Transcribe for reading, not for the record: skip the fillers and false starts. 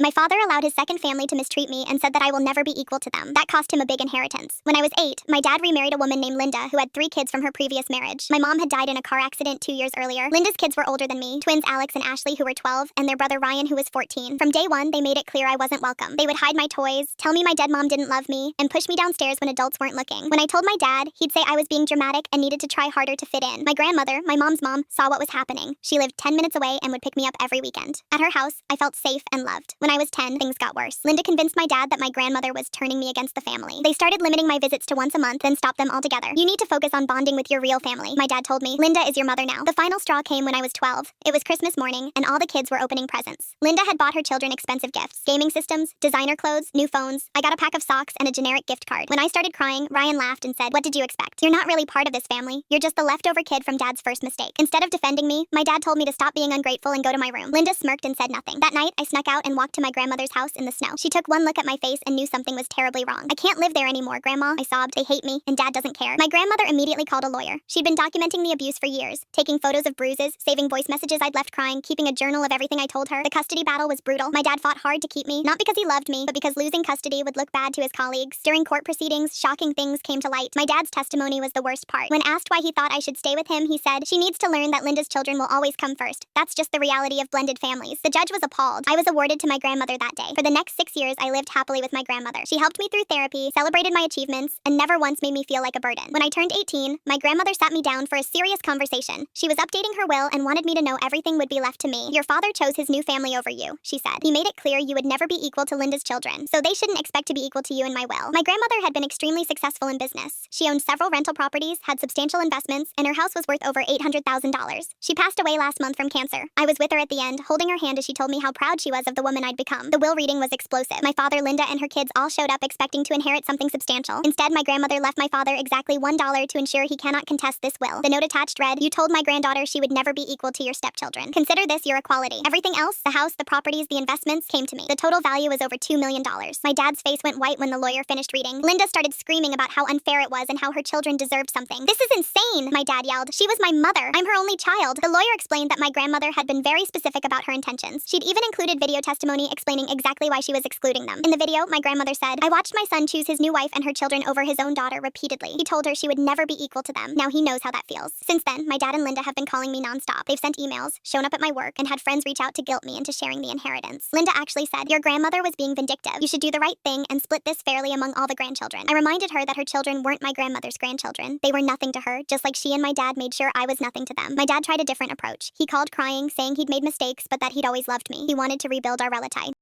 My father allowed his second family to mistreat me and said that I will never be equal to them. That cost him a big inheritance. When I was 8, my dad remarried a woman named Linda who had 3 kids from her previous marriage. My mom had died in a car accident 2 years earlier. Linda's kids were older than me, twins Alex and Ashley who were 12, and their brother Ryan who was 14. From day one, they made it clear I wasn't welcome. They would hide my toys, tell me my dead mom didn't love me, and push me downstairs when adults weren't looking. When I told my dad, he'd say I was being dramatic and needed to try harder to fit in. My grandmother, my mom's mom, saw what was happening. She lived 10 minutes away and would pick me up every weekend. At her house, I felt safe and loved. When I was 10, things got worse. Linda convinced my dad that my grandmother was turning me against the family. They started limiting my visits to once a month, then stopped them altogether. You need to focus on bonding with your real family, my dad told me. Linda is your mother now. The final straw came when I was 12. It was Christmas morning, and all the kids were opening presents. Linda had bought her children expensive gifts, gaming systems, designer clothes, new phones. I got a pack of socks and a generic gift card. When I started crying, Ryan laughed and said, "What did you expect? You're not really part of this family. You're just the leftover kid from Dad's first mistake." Instead of defending me, my dad told me to stop being ungrateful and go to my room. Linda smirked and said nothing. That night, I snuck out and walked to my grandmother's house in the snow. She took one look at my face and knew something was terribly wrong. "I can't live there anymore, Grandma," I sobbed. "They hate me, and Dad doesn't care." My grandmother immediately called a lawyer. She'd been documenting the abuse for years, taking photos of bruises, saving voice messages I'd left crying, keeping a journal of everything I told her. The custody battle was brutal. My dad fought hard to keep me, not because he loved me, but because losing custody would look bad to his colleagues. During court proceedings, shocking things came to light. My dad's testimony was the worst part. When asked why he thought I should stay with him, he said, "She needs to learn that Linda's children will always come first. That's just the reality of blended families." The judge was appalled. I was awarded to my grandmother that day. For the next 6 years, I lived happily with my grandmother. She helped me through therapy, celebrated my achievements, and never once made me feel like a burden. When I turned 18, my grandmother sat me down for a serious conversation. She was updating her will and wanted me to know everything would be left to me. "Your father chose his new family over you," she said. "He made it clear you would never be equal to Linda's children, so they shouldn't expect to be equal to you in my will." My grandmother had been extremely successful in business. She owned several rental properties, had substantial investments, and her house was worth over $800,000. She passed away last month from cancer. I was with her at the end, holding her hand as she told me how proud she was of the woman I'd become. The will reading was explosive. My father, Linda, and her kids all showed up expecting to inherit something substantial. Instead, my grandmother left my father exactly $1 to ensure he cannot contest this will. The note attached read, "You told my granddaughter she would never be equal to your stepchildren. Consider this your equality." Everything else, the house, the properties, the investments, came to me. The total value was over $2 million. My dad's face went white when the lawyer finished reading. Linda started screaming about how unfair it was and how her children deserved something. "This is insane," my dad yelled. "She was my mother. I'm her only child." The lawyer explained that my grandmother had been very specific about her intentions. She'd even included video testimony explaining exactly why she was excluding them. In the video, my grandmother said, "I watched my son choose his new wife and her children over his own daughter repeatedly. He told her she would never be equal to them. Now he knows how that feels." Since then, my dad and Linda have been calling me nonstop. They've sent emails, shown up at my work, and had friends reach out to guilt me into sharing the inheritance. Linda actually said, "Your grandmother was being vindictive. You should do the right thing and split this fairly among all the grandchildren." I reminded her that her children weren't my grandmother's grandchildren. They were nothing to her, just like she and my dad made sure I was nothing to them. My dad tried a different approach. He called crying, saying he'd made mistakes, but that he'd always loved me. He wanted to rebuild our relative.